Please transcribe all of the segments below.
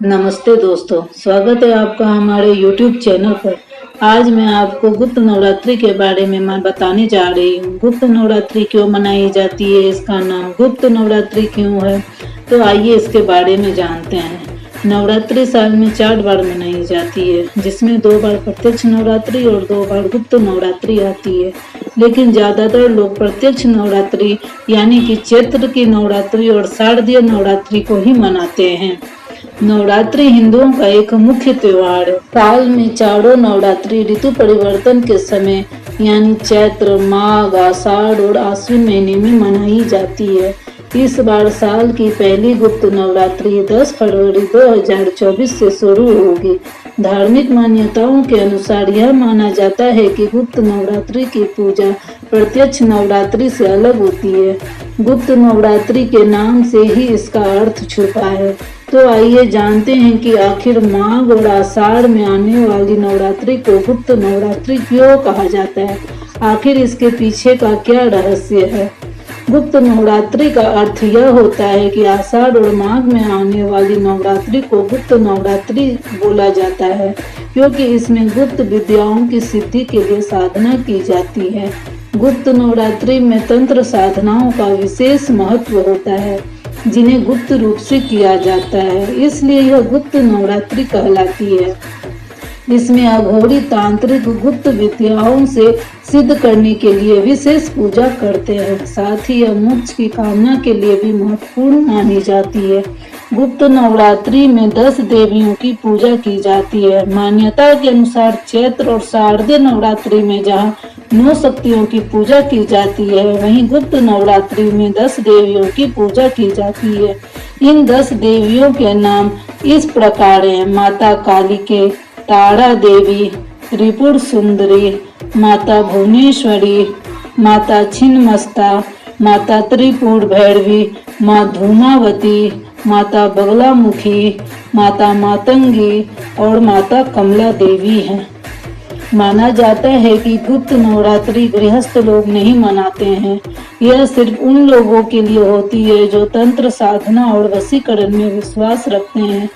नमस्ते दोस्तों, स्वागत है आपका हमारे YouTube चैनल पर। आज मैं आपको गुप्त नवरात्रि के बारे में मैं बताने जा रही हूँ। गुप्त नवरात्रि क्यों मनाई जाती है, इसका नाम गुप्त नवरात्रि क्यों है, तो आइए इसके बारे में जानते हैं। नवरात्रि साल में 4 बार मनाई जाती है, जिसमें 2 बार प्रत्यक्ष नवरात्रि और 2 बार गुप्त नवरात्रि आती है। लेकिन ज्यादातर लोग प्रत्यक्ष नवरात्रि यानी कि चैत्र की नवरात्रि और शारदीय नवरात्रि को ही मनाते हैं। नवरात्रि हिंदुओं का एक मुख्य त्योहार है। साल में चारों नवरात्रि ऋतु परिवर्तन के समय यानी चैत्र, माघ, आषाढ़ और आश्विन महीने में मनाई जाती है। इस बार साल की पहली गुप्त नवरात्रि 10 फरवरी 2024 से शुरू होगी। धार्मिक मान्यताओं के अनुसार यह माना जाता है कि गुप्त नवरात्रि की पूजा प्रत्यक्ष नवरात्रि से अलग होती है। गुप्त नवरात्रि के नाम से ही इसका अर्थ छुपा है। तो आइए जानते हैं कि आखिर माघ और आषाढ़ में आने वाली नवरात्रि को गुप्त नवरात्रि क्यों कहा जाता है। आखिर इसके पीछे का क्या रहस्य है। गुप्त नवरात्रि का अर्थ यह होता है कि आषाढ़ और माघ में आने वाली नवरात्रि को गुप्त नवरात्रि बोला जाता है, क्योंकि इसमें गुप्त विद्याओं की सिद्धि के लिए साधना की जाती है। गुप्त नवरात्रि में तंत्र साधनाओं का विशेष महत्व होता है, जिन्हें गुप्त रूप से किया जाता है, इसलिए यह गुप्त नवरात्रि कहलाती है। इसमें अघोरी तांत्रिक गुप्त विद्याओं से सिद्ध करने के लिए विशेष पूजा करते हैं। साथ ही यह मोक्ष की कामना के लिए भी महत्वपूर्ण मानी जाती है। गुप्त नवरात्रि में 10 देवियों की पूजा की जाती है। मान्यता के अनुसार चैत्र और शारदीय नवरात्रि में जहाँ 9 शक्तियों की पूजा की जाती है, वहीं गुप्त नवरात्रि में 10 देवियों की पूजा की जाती है। इन 10 देवियों के नाम इस प्रकार हैं: माता कालिके, तारा देवी, त्रिपुर सुंदरी, माता भुवनेश्वरी, माता छिन्नमस्ता, माता त्रिपुर भैरवी, माँ धूमावती, माता बगलामुखी, माता मातंगी और माता कमला देवी हैं। माना जाता है कि गुप्त नवरात्रि गृहस्थ लोग नहीं मनाते हैं। यह सिर्फ उन लोगों के लिए होती है जो तंत्र साधना और वशीकरण में विश्वास रखते हैं।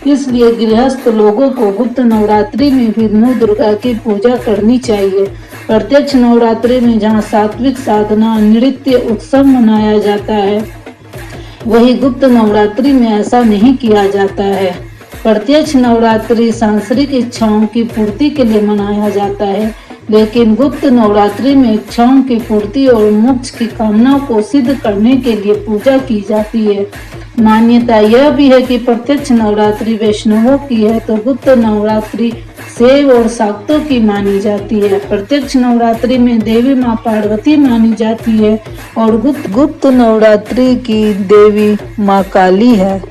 इसलिए गृहस्थ लोगों को गुप्त नवरात्रि में भी नौ दुर्गा की पूजा करनी चाहिए। प्रत्यक्ष नवरात्रि में जहाँ सात्विक साधना, नृत्य, उत्सव मनाया जाता है, वही गुप्त नवरात्रि में ऐसा नहीं किया जाता है। प्रत्यक्ष नवरात्रि सांसारिक इच्छाओं की पूर्ति के लिए मनाया जाता है, लेकिन गुप्त नवरात्रि में इच्छाओं की पूर्ति और मोक्ष की कामना को सिद्ध करने के लिए पूजा की जाती है। मान्यता यह भी है कि प्रत्यक्ष नवरात्रि वैष्णवों की है, तो गुप्त नवरात्रि शैव और शाक्तों की मानी जाती है। प्रत्यक्ष नवरात्रि में देवी माँ पार्वती मानी जाती है और गुप्त नवरात्रि की देवी माँ काली है।